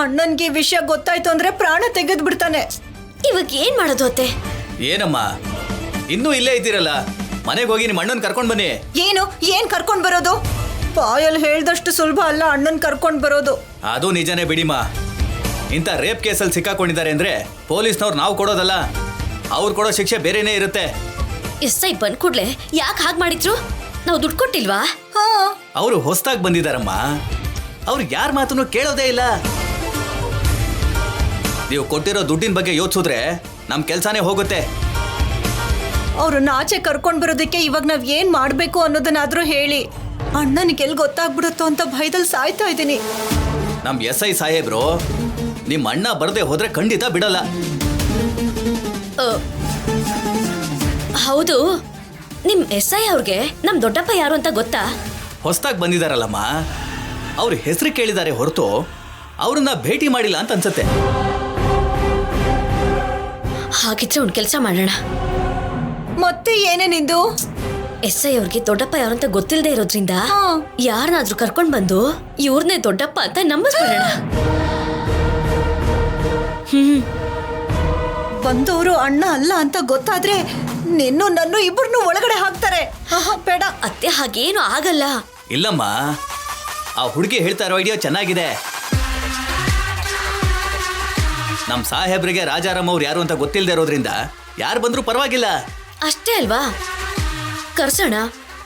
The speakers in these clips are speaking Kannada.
ಅಣ್ಣನ್ಗೆ ವಿಷಯ ಗೊತ್ತಾಯ್ತು ಅಂದ್ರೆ ಪ್ರಾಣ ತೆಗೆದ್ ಬಿಡ್ತಾನೆ. ಇವಾಗ ಏನ್ ಮಾಡೋದು ಅತ್ತೆ? ಏನಮ್ಮ ಇನ್ನೂ ಇಲ್ಲೇ ಇದ್ದೀರಲ್ಲ, ಮನೆಗೆ ಹೋಗಿ ನಿಮ್ಮ ಅಣ್ಣನ್ ಕರ್ಕೊಂಡ್ ಬನ್ನಿ. ಏನ್ ಕರ್ಕೊಂಡ್ ಬರೋದು? ಬಾಯಲ್ಲಿ ಹೇಳ್ದಷ್ಟು ಸುಲಭ ಅಲ್ಲ ಅಣ್ಣನ್ ಕರ್ಕೊಂಡ್ ಬರೋದು. ಅದು ನಿಜನೇ ಬಿಡಿಮ್ಮ. ಇಂಥ ರೇಪ್ ಕೇಸಲ್ಲಿ ಸಿಕ್ಕಾಕೊಂಡಿದ್ದಾರೆ ಅಂದ್ರೆ ಪೊಲೀಸ್ನವ್ರು ನಾವು ಕೊಡೋದಲ್ಲ, ಅವ್ರು ಕೊಡೋ ಶಿಕ್ಷೆ ಬೇರೆನೇ ಇರುತ್ತೆ. ಎಸ್ಐ ಬಂದ್ ಕೂಡ್ಲೆ ಯಾಕೆ ಹಾಗೆ ಮಾಡಿದ್ರು? ನಾವು ದುಡ್ಡು ಕೊಟ್ಟಿಲ್ವಾ? ಅವರು ಹೊಸದಾಗಿ ಬಂದಿದಾರಮ್ಮ, ಅವ್ರು ಯಾರ ಮಾತನ್ನು ಕೇಳೋದೇ ಇಲ್ಲ. ನೀವು ಕೊಟ್ಟಿರೋ ದುಡ್ಡಿನ ಬಗ್ಗೆ ಯೋಚಿಸಿದ್ರೆ ನಮ್ ಕೆಲ್ಸಾನೇ ಹೋಗುತ್ತೆ. ಅವ್ರನ್ನ ಆಚೆ ಕರ್ಕೊಂಡ್ ಬರೋದಕ್ಕೆ ಇವಾಗ ನಾವ್ ಏನ್ ಮಾಡ್ಬೇಕು ಅನ್ನೋದನ್ನಾದ್ರೂ ಹೇಳಿ. ಅಣ್ಣನಿಗೆ ಎಲ್ಲಿ ಗೊತ್ತಾಗ್ಬಿಡುತ್ತೋ ಅಂತ ಭಯದಲ್ಲಿ ಸಾಯ್ತಾ ಇದ್ದೀನಿ. ನಮ್ ಎಸ್ಐ ಸಾಹೇಬ್ರು ನಿಮ್ ಅಣ್ಣ ಬರದೆ ಹೋದ್ರೆ ಖಂಡಿತ ಬಿಡಲ್ಲ. ಹೌದು, ನಿಮ್ ಎಸ್ಐ ಅವ್ರಿಗೆ ನಮ್ ದೊಡ್ಡಪ್ಪ ಯಾರು ಅಂತ ಗೊತ್ತಾ? ಹೊಸದಾಗಿ ಬಂದಿದಾರಲ್ಲಮ್ಮ, ಅವ್ರ ಹೆಸರು ಕೇಳಿದ್ದಾರೆ ಹೊರತು ಅವ್ರನ್ನ ಭೇಟಿ ಮಾಡಿಲ್ಲ ಅಂತ ಅನ್ಸುತ್ತೆ. ಹಾಗಿದ್ರೆ ಒಂದ್ ಕೆಲಸ ಮಾಡೋಣ. ಮತ್ತೆ ಏನೇನಿಂದು? ಎಸ್ಐ ಅವ್ರಿಗೆ ದೊಡ್ಡಪ್ಪ ಯಾರು ಅಂತ ಗೊತ್ತಿಲ್ಲದೆ ಇರೋದ್ರಿಂದ ಯಾರನ್ನಾದ್ರೂ ಕರ್ಕೊಂಡ್ ಬಂದು ಇವ್ರನ್ನೇ ದೊಡ್ಡಪ್ಪ ಅಂತ ನಂಬಿಸ್ಬಿಡೋಣ. ಬಂದವರು ಅಣ್ಣ ಅಲ್ಲ ಅಂತ ಗೊತ್ತಾದ್ರೆ ನನ್ನ ಇಬ್ಬರನ್ನು ಒಳಗಡೆ ಹಾಕ್ತಾರೆ. ಬೇಡ ಅತ್ತೆ, ಹಾಗೇನು ಆಗಲ್ಲ. ಇಲ್ಲಮ್ಮ, ಆ ಹುಡುಗಿ ಹೇಳ್ತಾ ಇರೋ ಐಡಿಯಾ ಚೆನ್ನಾಗಿದೆ. ನಮ್ ಸಾಹೇಬ್ರಿಗೆ ರಾಜಾರಾಮ್ ಅವ್ರು ಯಾರು ಅಂತ ಗೊತ್ತಿಲ್ಲದೆ ಇರೋದ್ರಿಂದ ಯಾರು ಬಂದ್ರೂ ಪರವಾಗಿಲ್ಲ. ಅಷ್ಟೇ ಅಲ್ವಾ? ಕರ್ಸೋಣ,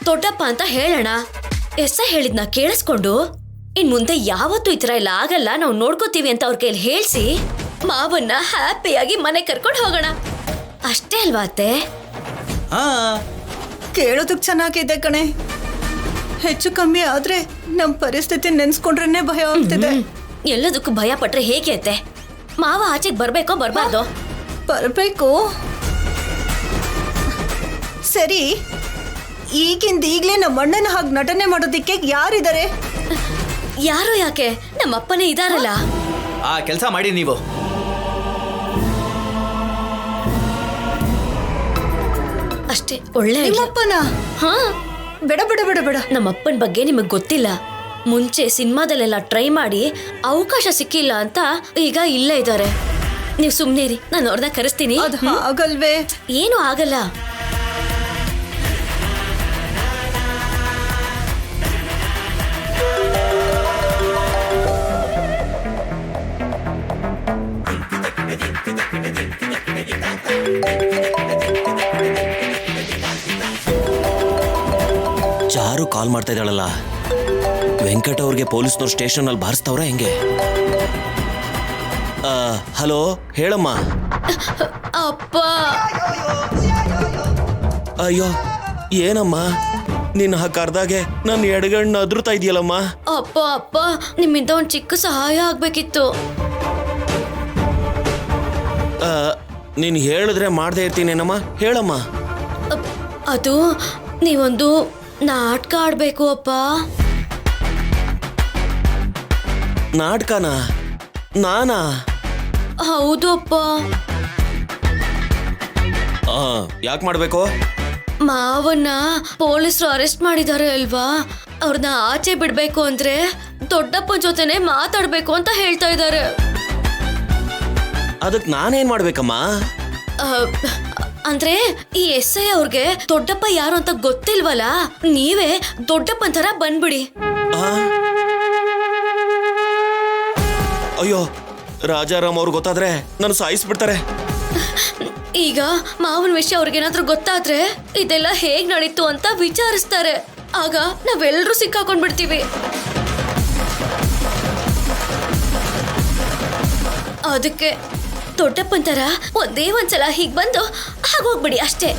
ದೊಡ್ಡಪ್ಪ ಅಂತ ಹೇಳೋಣ. ಎಸ್ಐ ಹೇಳಿದ್ನ ಕೇಳಿಸ್ಕೊಂಡು ಇನ್ ಮುಂದೆ ಯಾವತ್ತೂ ಈ ತರ ಎಲ್ಲ ಆಗಲ್ಲ, ನಾವು ನೋಡ್ಕೋತೀವಿ ಅಂತ ಅವ್ರ ಕೈಲಿ ಹೇಳ್ಸಿ ಮಾವನ್ನ ಹ್ಯಾಪಿಯಾಗಿ ಮನೆ ಕರ್ಕೊಂಡು ಹೋಗೋಣ. ಅಷ್ಟೇ ಅಲ್ವಾ ಅತ್ತೆ? ಹಾ, ಕೇಳೋದಕ್ ಚೆನ್ನಾಗಿದೆ ಕಣೆ. ಹೆಚ್ಚು ಕಮ್ಮಿ ಆದ್ರೆ ನಮ್ ಪರಿಸ್ಥಿತಿ ನೆನ್ಸ್ಕೊಂಡ್ರೆ ಭಯ ಆಗ್ತಿದೆ. ಎಲ್ಲದಕ್ಕೂ ಭಯ ಪಟ್ರೆ ಹೇಗೆ ಅತ್ತೆ? ಮಾವ ಆಚೆಗೆ ಬರ್ಬೇಕೋ ಬರ್ಬಾರ್ದು? ಬರ್ಬೇಕು. ಸರಿ, ಈಗಿಂದ ಈಗ್ಲೇ ನಮ್ಮ ಅಣ್ಣನ ಹಾಗೆ ನಟನೆ ಮಾಡೋದಿಕ್ಕೆ ಯಾರಿದ್ದಾರೆ? ಯಾರು ಯಾಕೆ, ನಮ್ಮ ಅಪ್ಪನೇ ಇದಾರಲ್ಲ. ಆ ಕೆಲಸ ಮಾಡಿ ನೀವು. ಅಷ್ಟೇ, ಒಳ್ಳೆ ನಿಮ್ಮಪ್ಪನ? ಹಾ, ಬೇಡ ಬೇಡ ಬೇಡ ಬೇಡ. ನಮ್ಮ ಅಪ್ಪನ ಬಗ್ಗೆ ನಿಮಗ್ ಗೊತ್ತಿಲ್ಲ. ಮುಂಚೆ ಸಿನಿಮಾದಲ್ಲೆಲ್ಲ ಟ್ರೈ ಮಾಡಿ ಅವಕಾಶ ಸಿಕ್ಕಿಲ್ಲ ಅಂತ ಈಗ ಇಲ್ಲೇ ಇದ್ದಾರೆ. ನೀವು ಸುಮ್ನೆ ಇರಿ, ನಾನು ಅವ್ರನ್ನ ಕರೆಸ್ತೀನಿ. ಅದು ಆಗಲ್ವೇ? ಏನು ಆಗಲ್ಲ. ಚಾರು ಕಾಲ್ ಮಾಡ್ತಾ ಇದ್ದಾಳಲ್ಲ, ವೆಂಕಟ ಅವ್ರಿಗೆ ಪೊಲೀಸ್ನವ್ರು ಸ್ಟೇಷನ್ ಅಲ್ಲಿ ಬಾರಿಸ್ತಾವ್ರ ಹೆಂಗೆ? ಹಲೋ, ಹೇಳಮ್ಮ. ಅಪ್ಪ. ಅಯ್ಯೋ, ಏನಮ್ಮ ನಿನ್ನ ಕರ್ದಾಗೆ ನನ್ನ ಎಡಗಣ್ಣ ಅದ್ರುತ್ತಾ ಇದೆಯಲ್ಲಮ್ಮ. ಅಪ್ಪ ಅಪ್ಪ, ನಿಮ್ಮಿಂದ ಒಂದ್ ಚಿಕ್ಕ ಸಹಾಯ ಆಗ್ಬೇಕಿತ್ತು. ನೀನು ಹೇಳಿದ್ರೆ ಮಾಡ್ದೇ ಇರ್ತೀನೇನಮ್ಮ, ಹೇಳಮ್ಮ. ಅದು ನೀವೊಂದು ನಾಟಕ ಆಡ್ಬೇಕು ಅಪ್ಪ. ನಾಟಕನಾ? ನಾನಾ? ಹೌದು ಅಪ್ಪ. ಯಾಕೆ ಮಾಡ್ಬೇಕು? ಮಾವನ್ನ ಪೊಲೀಸರು ಅರೆಸ್ಟ್ ಮಾಡಿದ್ದಾರೆ ಅಲ್ವಾ, ಅವ್ರನ್ನ ಆಚೆ ಬಿಡ್ಬೇಕು ಅಂದ್ರೆ ದೊಡ್ಡಪ್ಪ ಜೊತೆನೆ ಮಾತಾಡ್ಬೇಕು ಅಂತ ಹೇಳ್ತಾ ಇದ್ದಾರೆ. ಅದಕ್ಕೆ ನಾನೇನ್ ಮಾಡ್ಬೇಕಮ್ಮ? ಅಂದ್ರೆ ಈ ಎಸ್ಐ ಅವ್ರಿಗೆ ದೊಡ್ಡಪ್ಪ ಯಾರು ಅಂತ ಗೊತ್ತಿಲ್ವಲ್ಲ, ನೀವೇ ದೊಡ್ಡಪ್ಪನ ತರ ಬಂದ್ಬಿಡಿ. ಅಯ್ಯೋ, ರಾಜಾರಾಮ್ ಅವ್ರು ಗೊತ್ತಾದ್ರೆ ನನ್ನ ಸಾಯಿಸ್ಬಿಡ್ತಾರೆ. ಈಗ ಮಾವನ ವಿಷಯ ಅವ್ರಿಗೇನಾದ್ರೂ ಗೊತ್ತಾದ್ರೆ ಇದೆಲ್ಲ ಹೇಗ್ ನಡೀತು ಅಂತ ವಿಚಾರಿಸ್ತಾರೆ. ಆಗ ನಾವೆಲ್ಲರೂ ಸಿಕ್ಕಾಕೊಂಡ್ಬಿಡ್ತೀವಿ. ಅದಕ್ಕೆ ದೊಡ್ಡಪ್ಪನ ತರ ಒಂದೇ ಒಂದ್ಸಲ ಹೀಗ್ ಬಂದು ಹಾಗೋಗ್ಬಿಡಿ ಅಷ್ಟೇ.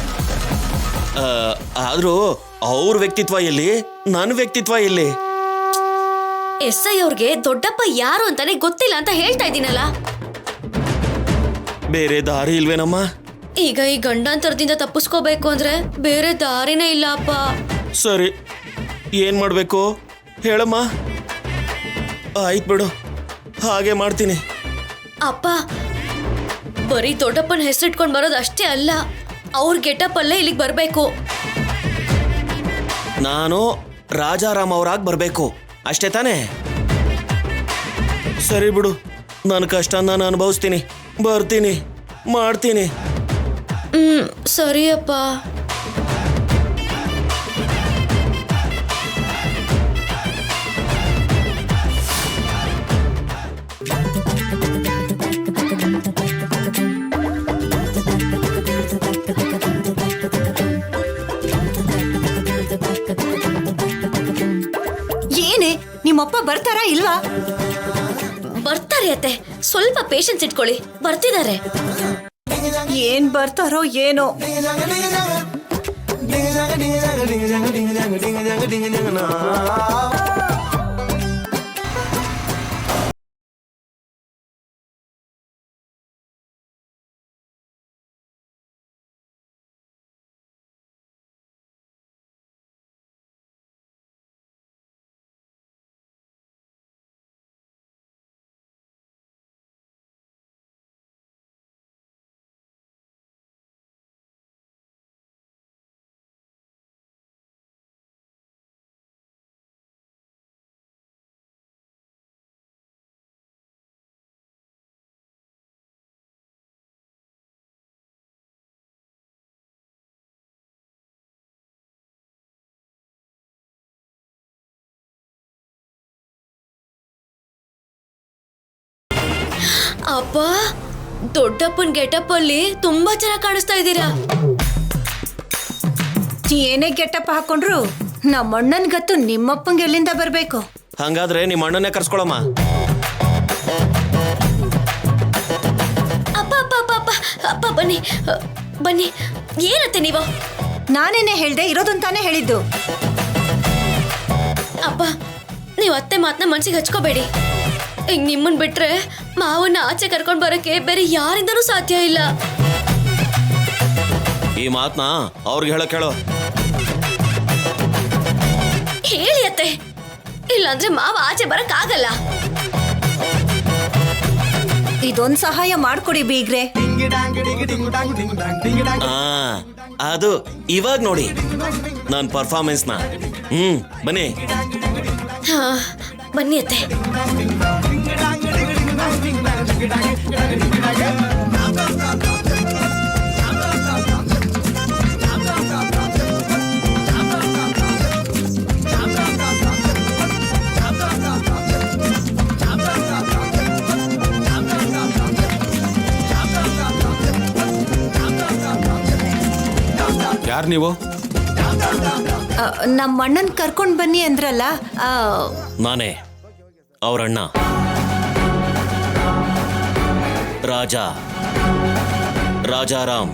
ಆದ್ರೂ ಅವ್ರ ವ್ಯಕ್ತಿತ್ವ ಎಲ್ಲಿ, ನನ್ನ ವ್ಯಕ್ತಿತ್ವ ಎಲ್ಲಿ? ಎಸ್ಐ ಅವ್ರಿಗೆ ದೊಡ್ಡಪ್ಪ ಯಾರು ಅಂತಾನೆ ಗೊತ್ತಿಲ್ಲ ಅಂತ ಹೇಳ್ತಾ ಇದ್ದೀನಲ್ಲ. ಬೇರೆ ದಾರಿ ಇಲ್ವೇನಮ್ಮ? ಈಗ ಈ ಗಂಡಾಂತರದಿಂದ ತಪ್ಪಿಸ್ಕೋಬೇಕು ಅಂದ್ರೆ ಬೇರೆ ದಾರಿನೇ ಇಲ್ಲ ಅಪ್ಪ. ಸರಿ, ಏನ್ ಮಾಡ್ಬೇಕು ಹೇಳಮ್ಮ. ಆಯ್ತು ಬಿಡು, ಹಾಗೆ ಮಾಡ್ತೀನಿ. ಅಪ್ಪ, ಬರೀ ದೊಡ್ಡಪ್ಪನ ಹೆಸರಿಟ್ಕೊಂಡ್ ಬರೋದು ಅಷ್ಟೇ ಅಲ್ಲ, ಅವ್ರ ಗೆಟಪ್ ಅಲ್ಲೇ ಇಲ್ಲಿಗೆ ಬರ್ಬೇಕು. ನಾನು ರಾಜಾರಾಮ್ ಅವ್ರಾಗ್ ಬರ್ಬೇಕು, ಅಷ್ಟೇ ತಾನೇ? ಸರಿ ಬಿಡು, ನನ್ನ ಕಷ್ಟ ನಾನು ಅನುಭವಿಸ್ತೀನಿ, ಬರ್ತೀನಿ, ಮಾಡ್ತೀನಿ. ಸರಿಯಪ್ಪ. ಏನೇ ನಿಮ್ಮಪ್ಪ ಬರ್ತಾರಾ ಇಲ್ವಾ? ಬರ್ತಾರೆ ಅತ್ತೆ, ಸ್ವಲ್ಪ ಪೇಷನ್ಸ್ ಇಟ್ಕೊಳ್ಳಿ, ಬರ್ತಿದ್ದಾರೆ. ಏನ್ ಬರ್ತಾರೋ ಏನೋ. ಅಪ್ಪ, ದೊಡ್ಡಪ್ಪನ್ ಗೆಟಪ್ ಅಲ್ಲಿ ತುಂಬಾ ಚೆನ್ನಾಗಿ ಕಾಣಿಸ್ತಾ ಇದ್ದೀರಾ. ಏನೇ ಗೆಟಪ್ ಹಾಕೊಂಡ್ರು ನಮ್ಮ ಅಣ್ಣನ್ಗತ್ತು ನಿಮ್ಮಪ್ಪಂಗೆ ಎಲ್ಲಿಂದ ಬರ್ಬೇಕು? ಹಂಗಾದ್ರೆ ನಿಮ್ಮ ಅಣ್ಣನೇ ಕರ್ಸ್ಕೊಳಮ್ಮ. ಅಪ್ಪ ಅಪ್ಪ ಅಪ್ಪ ಅಪ್ಪ ಅಪ್ಪ, ಬನ್ನಿ ಬನ್ನಿ. ಏನತ್ತೆ ನೀವು? ನಾನೇನೆ ಹೇಳ್ದೆ, ಇರೋದಂತಾನೆ ಹೇಳಿದ್ದು. ಅಪ್ಪ, ನೀವು ಅತ್ತೆ ಮಾತನ್ನ ಮನ್ಸಿಗೆ ಹಚ್ಕೋಬೇಡಿ. ಈಗ ನಿಮ್ಮನ್ ಬಿಟ್ರೆ ಮಾವನ್ನ ಆಚೆ ಕರ್ಕೊಂಡ್ ಬರಕ್ಕೆ ಬೇರೆ ಯಾರಿಂದನೂ ಸಾಧ್ಯ ಇಲ್ಲ. ಈ ಮಾತನ್ನ ಅವ್ರಿಗೆ ಹೇಳಕ್ ಹೇಳೋ. ಹೇಳಿ ಅತ್ತೆ, ಇಲ್ಲಾಂದ್ರೆ ಮಾವ ಆಚೆ ಬರಕ್ ಆಗಲ್ಲ. ಇದೊಂದ್ ಸಹಾಯ ಮಾಡ್ಕೊಡಿ ಬೀಗ್ರೆ. ಅದು ಇವಾಗ ನೋಡಿ ನನ್ನ ಪರ್ಫಾರ್ಮೆನ್ಸ್ನ. ಬನ್ನಿ. ಹಾ, ಬನ್ನಿ ಅತ್ತೆ. ಯಾರು ನೀವು? ನಮ್ಮ ಅಣ್ಣನ್ ಕರ್ಕೊಂಡ್ ಬನ್ನಿ ಅಂದ್ರಲ್ಲ. ನಾನೇ ಅವರಣ್ಣ, ರಾಜಾರಾಮ್.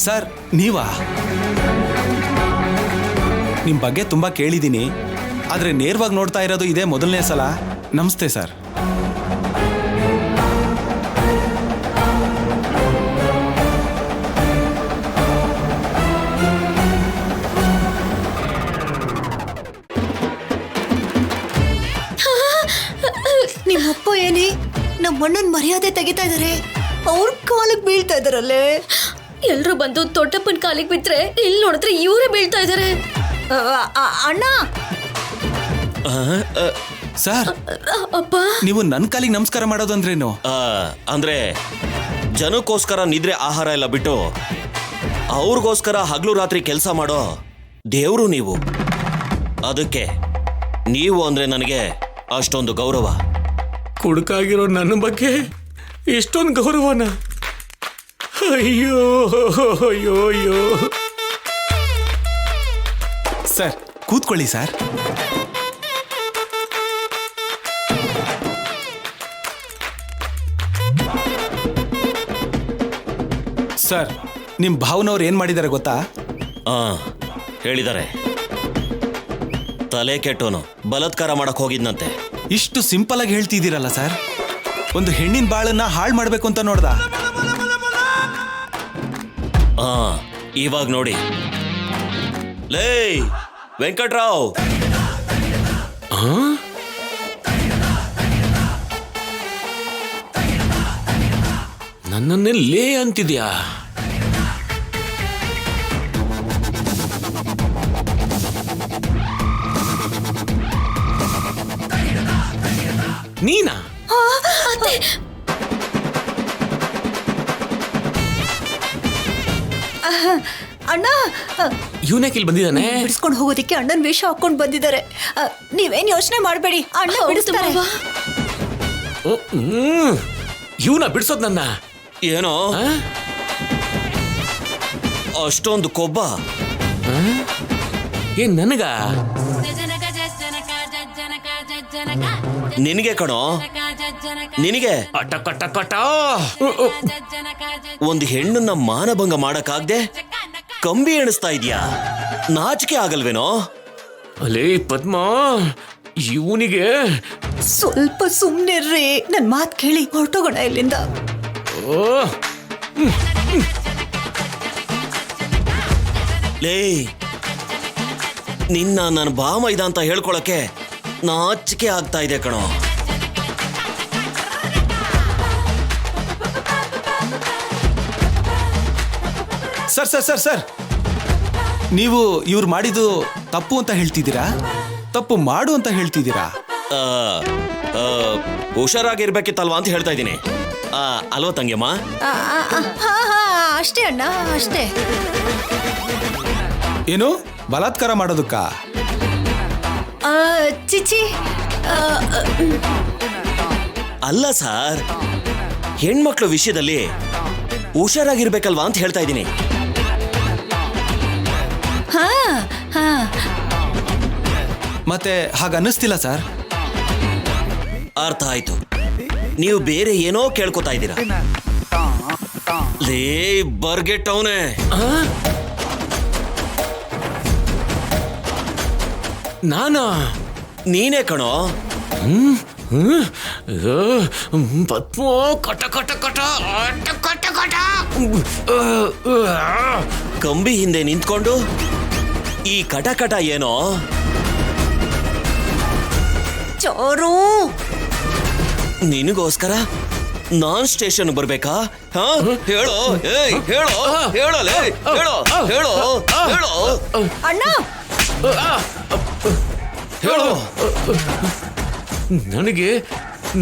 ಸರ್ ನೀವಾ? ನಿಮ್ಮ ಬಗ್ಗೆ ತುಂಬಾ ಕೇಳಿದ್ದೀನಿ, ಆದ್ರೆ ನೇರವಾಗಿ ನೋಡ್ತಾ ಇರೋದು ಇದೇ ಮೊದಲನೇ ಸಲ. ನಮಸ್ತೆ ಸರ್. ನಿಮ್ಮಪ್ಪ ಏನೇ ನಮ್ಮ ಅಣ್ಣನ್ ಮರ್ಯಾದೆ ತೆಗಿತಾ ಇದಾರೆ, ಅವ್ರ ಕಾಲಿಗೆ ಬೀಳ್ತಾ ಇದಾರಲ್ಲೇ. ಎಲ್ರು ಬಂದು ದೊಡ್ಡಪ್ಪನ ಕಾಲಿಗೆ ಬಿಟ್ರೆ ಇಲ್ಲಿ ನೋಡಿದ್ರೆ ಇವರೇ ಬೀಳ್ತಾ ಇದಾರೆ. ಅಣ್ಣ. ಸರ್, ಅಪ್ಪ, ನೀವು ನನ್ನ ಕಾಲಿಗೆ ನಮಸ್ಕಾರ ಮಾಡೋದಂದ್ರೇನು? ಅಂದ್ರೆ ಜನಕ್ಕೋಸ್ಕರ ನಿದ್ರೆ ಆಹಾರ ಎಲ್ಲ ಬಿಟ್ಟು ಅವ್ರಿಗೋಸ್ಕರ ಹಗಲು ರಾತ್ರಿ ಕೆಲಸ ಮಾಡೋ ದೇವ್ರು ನೀವು. ಅದಕ್ಕೆ ನೀವು ಅಂದ್ರೆ ನನಗೆ ಅಷ್ಟೊಂದು ಗೌರವ. ಕುಡುಕಾಗಿರೋ ನನ್ನ ಬಗ್ಗೆ ಇಷ್ಟೊಂದು ಗೌರವನ? ಅಯ್ಯೋ ಅಯ್ಯೋ ಅಯ್ಯೋ. ಸರ್ ಕೂತ್ಕೊಳ್ಳಿ ಸರ್. ಸರ್, ನಿಮ್ಮ ಭಾವನವ್ರು ಏನ್ ಮಾಡಿದ್ದಾರೆ ಗೊತ್ತಾ? ಹೇಳಿದ್ದಾರೆ. ತಲೆ ಕೆಟ್ಟೋನು ಬಲಾತ್ಕಾರ ಮಾಡಕ್ ಹೋಗಿದ್ನಂತೆ. ಇಷ್ಟು ಸಿಂಪಲ್ ಆಗಿ ಹೇಳ್ತಿದ್ದೀರಲ್ಲ ಸರ್. ಒಂದು ಹೆಣ್ಣಿನ ಬಾಳನ್ನ ಹಾಳು ಮಾಡ್ಬೇಕು ಅಂತ ನೋಡ್ದ. ಇವಾಗ ನೋಡಿ. ಲೇ ವೆಂಕಟ್ರಾವ್, ನನ್ನನ್ನೇ ಲೇ ಅಂತಿದ್ಯಾ? ನೀನಾ? ಅತ್ತೆ, ಅಣ್ಣ ಇವನ್ಯಾಕೆ ಇಲ್ಲಿ ಬಂದಿದ್ದಾನೆ? ಬಿಡಿಸ್ಕೊಂಡು ಹೋಗೋದಿಕ್ಕೆ ಅಣ್ಣನ ವೇಷ ಹಾಕೊಂಡು ಬಂದಿದ್ದಾರೆ. ನೀವೇನ್ ಯೋಚನೆ ಮಾಡಬೇಡಿ, ಅಣ್ಣ ಹೌದು ಬಿಡಿಸ್ತಾರೆ. ಮಾವ. ಇವನ ಬಿಡ್ಸೋದ್ ನನ್ನ? ಏನೋ ಆ? ಅಷ್ಟೊಂದು ಕೊಬ್ಬ? ಏನ್ ನನಗ? ನಿನಗೆ ಕಣೋ, ನಿನಗೆ. ಅಟ ಕಟ ಕಟ. ಒಂದು ಹೆಣ್ಣನ್ನ ಮಾನಭಂಗ ಮಾಡಕ್ಕಾಗ್ದೆ ಕಂಬಿ ಎಣಿಸ್ತಾ ಇದೀಯಾ? ನಾಚಿಕೆ ಆಗಲ್ವೇನೋ? ಅಲೇ ಪದ್ಮ, ಇವನಿಗೆ ಸ್ವಲ್ಪ ಸುಮ್ನಿರ್ರಿ, ನನ್ ಮಾತ್ ಕೇಳಿ ಹೊರಟೋಗೋಣ ಇಲ್ಲಿಂದ. ಓ ಲೇ, ನಿನ್ನ ನನ್ನ ಬಾಮ ಇದ ಅಂತ ಹೇಳ್ಕೊಳಕ್ಕೆ ನಾಚಿಕೆ ಆಗ್ತಾ ಇದೆ ಕಣೋ. ಸರ್ ಸರ್ ಸರ್ ಸರ್, ನೀವು ಇವ್ರು ಮಾಡಿದ್ದು ತಪ್ಪು ಅಂತ ಹೇಳ್ತಿದ್ದೀರಾ? ತಪ್ಪು ಮಾಡು ಅಂತ ಹೇಳ್ತಿದ್ದೀರಾ? ಆ, ಆ, ಹುಷಾರಾಗಿರ್ಬೇಕಿತ್ತಲ್ವಾ ಅಂತ ಹೇಳ್ತಾ ಇದ್ದೀನಿ. ಅಲ್ವಾ ತಂಗಿಯಮ್ಮ? ಹಾ ಅಷ್ಟೇ ಅಣ್ಣ, ಅಷ್ಟೇ. ಏನು ಬಲಾತ್ಕಾರ ಮಾಡೋದಕ್ಕ? ಚಿಚಿ, ಅಲ್ಲ ಸರ್, ಹೆಣ್ಮಕ್ಳು ವಿಷಯದಲ್ಲಿ ಹುಷಾರಾಗಿರ್ಬೇಕಲ್ವಾ ಅಂತ ಹೇಳ್ತಾ ಇದ್ದೀನಿ. ಹಾ ಹಾ ಮತ್ತೆ ಹಾಗ ಅನ್ನಿಸ್ತಿಲ್ಲ ಸರ್? ಅರ್ಥ ಆಯ್ತು, ನೀವು ಬೇರೆ ಏನೋ ಕೇಳ್ಕೊತಾ ಇದ್ದೀರಾ. ಲೇ ಬರ್ಗೆಟ್ಟವನೇ, ನಾನಾ? ನೀನೇ ಕಣೋ. ಪದ್ಮ, ಕಟ ಕಟ ಕಟ ಅಟ ಕಟ ಕಟ. ಕಂಬಿ ಹಿಂದೆ ನಿಂತ್ಕೊಂಡು ಈ ಕಟ ಕಟ ಏನೋ? ಚೋರು, ನಿನಗೋಸ್ಕರ ನಾನ್ ಸ್ಟೇಷನ್ ಬರ್ಬೇಕಾ? ಹಾ ಹೇಳೋ, ಏಯ್ ಹೇಳೋ, ಹೇಳಲೇ, ಹೇಳೋ, ಹೇಳೋ, ಹೇಳೋ, ಅಣ್ಣ ಹೇಳೋ. ನನಗೆ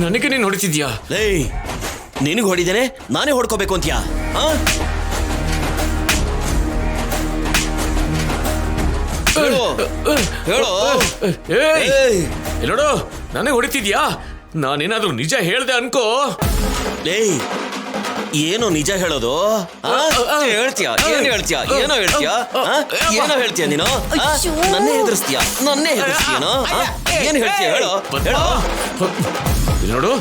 ನನಗೆ ನೀನು ಹೊಡಿತಿದ್ಯಾ? ಲೇ, ನಿನಗೆ ಹೊಡಿದೇನೆ ನಾನೇ ಹೊಡ್ಕೋಬೇಕು ಅಂತ್ಯಾ? ಹಾ ಹೇಳೋ, ಹೇಳೋ. ಏಯ್, ನೋಡು, ನನಗೆ ಹೊಡಿತಿದ್ಯಾ? ನಾನೇನಾದ್ರೂ ನಿಜ ಹೇಳ್ದೆ ಅನ್ಕೋ. ಲೇ, ಏನೋ ನಿಜ ಹೇಳೋದು? ಹೇಳ್ತೀಯಾ? ಏನ್ ಹೇಳ್ತೀಯಾ? ಏನೋ ಹೇಳ್ತೀಯಾ? ಏನೋ ಹೇಳ್ತೀಯ ನೀನು? ನನ್ನೇ ಹೆದರ್ಸ್ತೀಯ? ನನ್ನೇ ಹೆದರ್ಸ್ತೀಯನೋ? ಏನ್ ಹೇಳ್ತೀಯ ಹೇಳೋ, ಹೇಳೋ. ನೋಡು,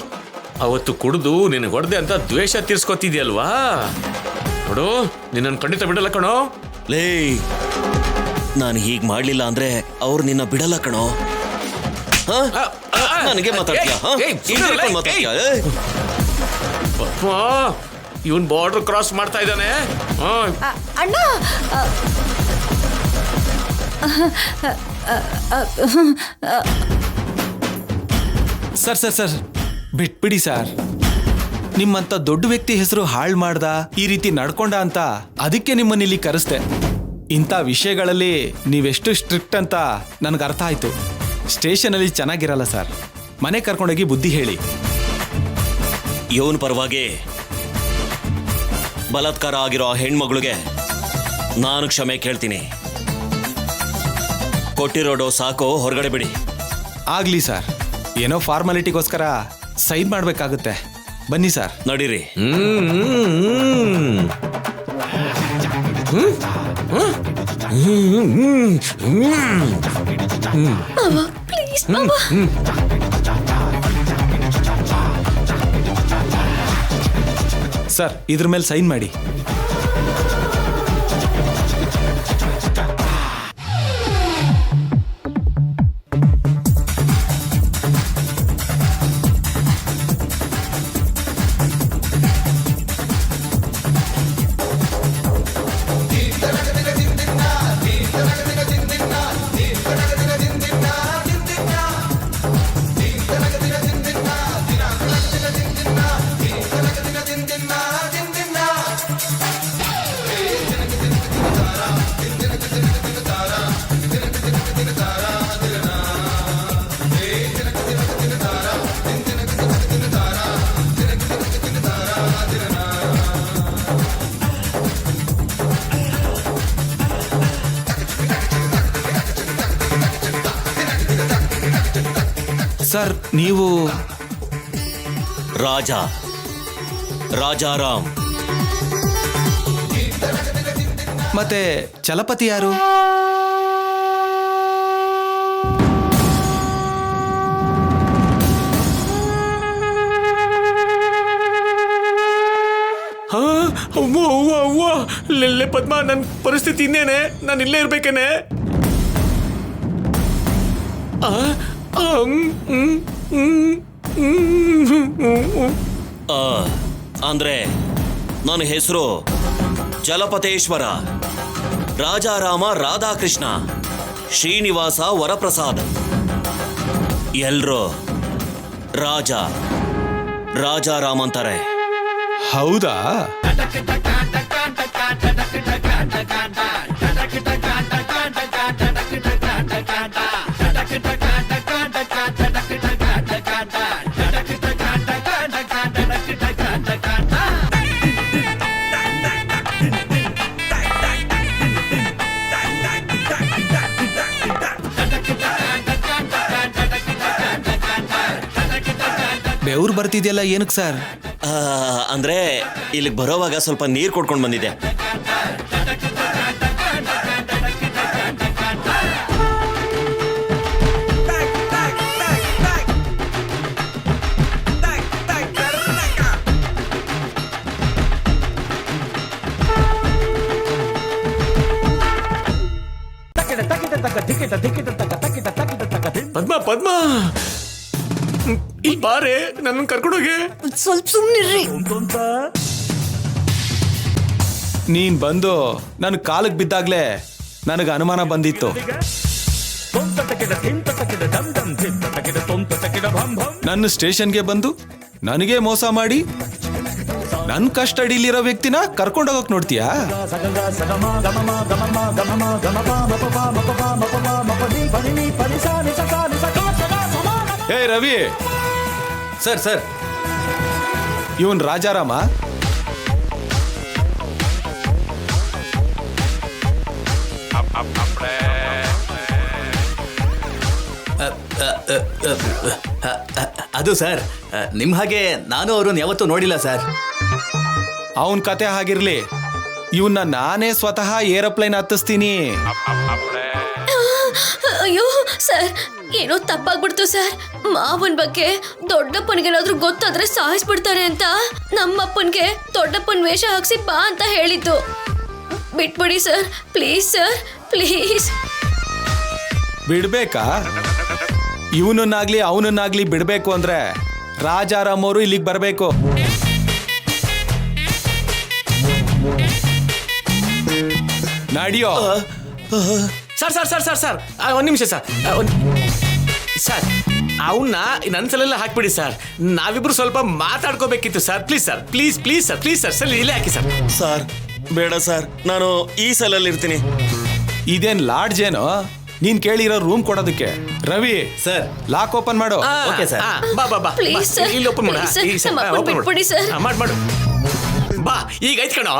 ಅವತ್ತು ಕುಡ್ದು ನಿನಗೆ ಹೊಡೆದೆ ಅಂತ ದ್ವೇಷ ತೀರ್ಸ್ಕೊತಿದ್ಯಲ್ವಾ? ನೋಡು, ನಿನ್ನನ್ನು ಖಂಡಿತ ಬಿಡಲ್ಲ ಕಣೋ. ಲೇ, ನಾನು ಹೀಗ್ ಮಾಡ್ಲಿಲ್ಲ ಅಂದ್ರೆ ಅವ್ರು ನಿನ್ನ ಬಿಡಲ್ಲ ಕಣೋ. ನನಗೆ ಮಾತಾಡ್ತೀಯ? ಮಾತಾಡ್ತೀಯ? ಇವನ್ ಬಾರ್ಡರ್ ಕ್ರಾಸ್ ಮಾಡ್ತಾ ಇದ್ದಾನೆ. ಅಣ್ಣ, ಸರ್ ಸರ್ ಸರ್, ಬಿಟ್ಬಿಡಿ ಸರ್. ನಿಮ್ಮಂತ ದೊಡ್ಡ ವ್ಯಕ್ತಿ ಹೆಸರು ಹಾಳು ಮಾಡ್ದ, ಈ ರೀತಿ ನಡ್ಕೊಂಡ ಅಂತ ಅದಕ್ಕೆ ನಿಮ್ಮನ್ನ ಇಲ್ಲಿ ಕರೆಸ್ದೆ. ಇಂಥ ವಿಷಯಗಳಲ್ಲಿ ನೀವೆಷ್ಟು ಸ್ಟ್ರಿಕ್ಟ್ ಅಂತ ನನಗೆ ಅರ್ಥ ಆಯ್ತು. ಸ್ಟೇಷನಲ್ಲಿ ಚೆನ್ನಾಗಿರಲ್ಲ ಸರ್. ಮನೆ ಕರ್ಕೊಂಡೋಗಿ ಬುದ್ಧಿ ಹೇಳಿ. ಇವನ್ ಪರವಾಗಿ ಬಲಾತ್ಕಾರ ಆಗಿರೋ ಆ ಹೆಣ್ಮಗಳಿಗೆ ನಾನು ಕ್ಷಮೆ ಕೇಳ್ತೀನಿ. ಕೊಟ್ಟಿರೋ ಡೋಸ್ ಸಾಕು, ಹೊರಗಡೆ ಬಿಡಿ. ಆಗ್ಲಿ ಸರ್, ಏನೋ ಫಾರ್ಮಾಲಿಟಿಗೋಸ್ಕರ ಸೈನ್ ಮಾಡ್ಬೇಕಾಗುತ್ತೆ. ಬನ್ನಿ ಸರ್. ನಡೀರಿ. ಪ್ಲೀಸ್ ಮಾವ. ಸರ್, ಇದ್ರ ಮೇಲೆ ಸೈನ್ ಮಾಡಿ. ಸರ್ ನೀವು ರಾಜಾರಾಮ್. ಮತ್ತೆ ಚಲಪತಿ ಯಾರು? ಹಾ ಅವ್ವ ಅವ್ವ ಅವ್ವ ಲೆಲ್ಲೆ ಪದ್ಮ, ನನ್ನ ಪರಿಸ್ಥಿತಿ ಇನ್ನೇನೆ, ನಾನು ಇಲ್ಲೇ ಇರ್ಬೇಕೇನೆ. ಅಂದ್ರೆ ನನ್ನ ಹೆಸರು ಚಲಪತೇಶ್ವರ ರಾಜಾರಾಮ ರಾಧಾಕೃಷ್ಣ ಶ್ರೀನಿವಾಸ ವರಪ್ರಸಾದ್. ಎಲ್ರು ರಾಜಾರಾಮ್ ಅಂತಾರೆ. ಹೌದಾ? ಬೆವ್ರು ಬರ್ತಿದೆಯಲ್ಲ, ಏನಕ್ಕೆ ಸರ್? ಅಂದ್ರೆ ಇಲ್ಲಿಗೆ ಬರೋವಾಗ ಸ್ವಲ್ಪ ನೀರು ಕೊಡ್ಕೊಂಡು ಬಂದಿದ್ದೆ. ಪದ್ಮ ಪದ್ಮ ಇಲ್ಲಿ ಬಾರೆ, ನನ್ನ ಕರ್ಕೊಂಡೋಗಿ. ಸ್ವಲ್ಪ ಸುಮ್ನಿರ್ರಿ. ನೀನ್ ಬಂದು ನನ್ನ ಕಾಲಕ್ಕೆ ಬಿದ್ದಾಗ್ಲೇ ನನಗೆ ಅನುಮಾನ ಬಂದಿತ್ತು. ನನ್ನ ಸ್ಟೇಷನ್ಗೆ ಬಂದು ನನಗೆ ಮೋಸ ಮಾಡಿ ನನ್ನ ಕಸ್ಟಡಿಲಿರೋ ವ್ಯಕ್ತಿನ ಕರ್ಕೊಂಡೋಗಕ್ ನೋಡ್ತೀಯಾ? ಏ ರವಿ. ಸರ್ ಸರ್, ಇವನ್ ರಾಜಾರಾಮ. ಅದು ಸರ್, ನಿಮ್ಮ ಹಾಗೆ ನಾನು ಅವ್ರನ್ನ ಯಾವತ್ತೂ ನೋಡಿಲ್ಲ ಸರ್. ಅವನ್ ಕತೆ ಹಾಗಿರ್ಲಿ, ಇವನ್ನ ನಾನೇ ಸ್ವತಃ ಏರೋಪ್ಲೇನ್ ಹತ್ತಿಸ್ತೀನಿ. ಅಯ್ಯೋ ಸರ್, ಏನೋ ತಪ್ಪಾಗ್ಬಿಡ್ತು ಸರ್. ಮಾವನ್ ಬಗ್ಗೆ ದೊಡ್ಡಪ್ಪನಿಗೇನಾದ್ರೂ ಗೊತ್ತಾದ್ರೆ ಸಾಯಿಸ್ಬಿಡ್ತಾರೆ ಅಂತ ನಮ್ಮಪ್ಪನ್ಗೆ ದೊಡ್ಡಪ್ಪನ್ ವೇಷ ಹಾಕ್ಸಿ ಬಾ ಅಂತ ಹೇಳಿದ್ದು. ಬಿಟ್ಬಿಡಿ ಸರ್, ಪ್ಲೀಸ್ ಸರ್, ಪ್ಲೀಸ್. ಬಿಡ್ಬೇಕಾ? ಇವನನ್ನಾಗ್ಲಿ ಅವನನ್ನಾಗ್ಲಿ ಬಿಡ್ಬೇಕು ಅಂದ್ರೆ ರಾಜಾರಾಮ್ ಅವರು ಇಲ್ಲಿಗೆ ಬರ್ಬೇಕು. ನಡಿಯೋ. Sir sir sir sir sir ಒಂದ್ ನಿಮಿಷ ಸರ್. ಸರ್ ಅವನ್ನ ನನ್ನ ಸಲೆಲ್ಲ ಹಾಕ್ಬಿಡಿ ಸರ್. ನಾವಿಬ್ರು ಸ್ವಲ್ಪ ಮಾತಾಡ್ಕೋಬೇಕಿತ್ತು sir. Please sir, please please sir, please sir, sir ಇಲ್ಲೇ ಹಾಕಿ ಸರ್. ಸರ್ ಬೇಡ ಸರ್, ನಾನು ಈ ಸಲಲ್ಲಿ ಇರ್ತೀನಿ. ಇದೇನ್ ಲಾಡ್ಜ್ ಏನೋ ನೀನ್ ಕೇಳಿರೋ ರೂಮ್ ಕೊಡೋದಕ್ಕೆ? ರವಿ ಸರ್, ಲಾಕ್ ಓಪನ್ ಮಾಡು. Okay sir. ಬಾ ಬಾ ಬಾ, ಪ್ಲೀಸ್ ಸರ್, ಇಲ್ಲಿ ಓಪನ್ ಮಾಡು. ಪ್ಲೀಸ್ ಸರ್, ಈ ಸರ್ ನಮ್ಮ ಅಪ್ಪನ್ ಓಪನ್ ಬಿಟ್ಬಿಡಿ ಸರ್. ಮಾಡು, ಮಾಡು. ಬಾ, ಈಗ ಐತ್ ಕಣೋ.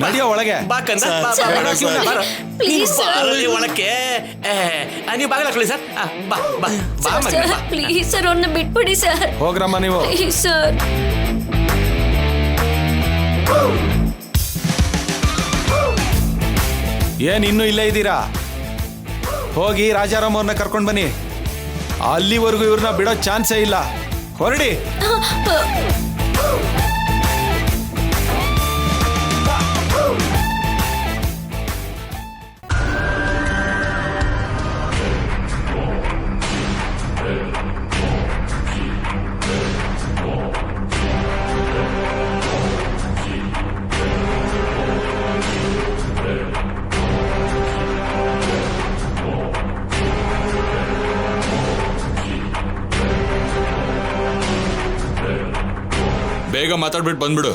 ನಡಿಯೋ ಒಳಗೆ. ಬಾ ಕಂದ, ಸರ್, ಬಾ, ಸರ್, ಬಾ, ಬೇಡ ಬಾ, ಸರ್. ಬಾರೋ. Please sir. ಬಾರಲ್ಲಿ ಒಳಕ್ಕೆ. ನೀವು ಬಾಗಿಲು ಹಾಕೊಳ್ಳಿ ಸರ್. ಬಾ ಬಾ ಬಾ ಮಗನೇ, ಸರ್ ಬಾ. ಪ್ಲೀಸ್ ಸರ್, ಅವ್ರನ್ನ ಬಿಟ್ಬಿಡಿ ಸರ್. ಹೋಗ್ರಮ್ಮ ನೀವು. Please sir. ಏನ್ ಇನ್ನೂ ಇಲ್ಲೇ ಇದ್ದೀರಾ? ಹೋಗಿ ರಾಜಾರಾಮ್ ಅವ್ರನ್ನ ಕರ್ಕೊಂಡ್ ಬನ್ನಿ. ಅಲ್ಲಿವರೆಗೂ ಇವ್ರನ್ನ ಬಿಡೋ ಚಾನ್ಸೇ ಇಲ್ಲ. ಹೊರಡಿ. ಬೇಗ ಮಾತಾಡ್ಬಿಟ್ಟು ಬಂದ್ಬಿಡು.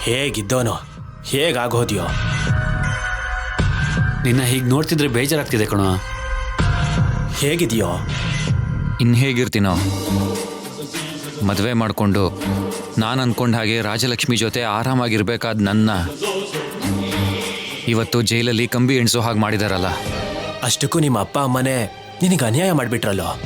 ಹೇಗಿದ್ದೋನೋ, ಹೇಗಾಗೋದ್ಯೋ? ನಿನ್ನ ಹೀಗೆ ನೋಡ್ತಿದ್ರೆ ಬೇಜಾರಾಗ್ತಿದೆ ಕಣೋ. ಹೇಗಿದೆಯೋ? ಇನ್ನು ಹೇಗಿರ್ತೀನೋ? ಮದುವೆ ಮಾಡಿಕೊಂಡು ನಾನು ಅಂದ್ಕೊಂಡ ಹಾಗೆ ರಾಜಲಕ್ಷ್ಮಿ ಜೊತೆ ಆರಾಮಾಗಿರ್ಬೇಕಾದ ನನ್ನ ಇವತ್ತು ಜೈಲಲ್ಲಿ ಕಂಬಿ ಎಣಿಸೋ ಹಾಗೆ ಮಾಡಿದಾರಲ್ಲ. ಅಷ್ಟಕ್ಕೂ ನಿಮ್ಮ ಅಪ್ಪ ಅಮ್ಮನೇ ನಿನಗೆ ಅನ್ಯಾಯ ಮಾಡಿಬಿಟ್ರಲ್ಲೋ.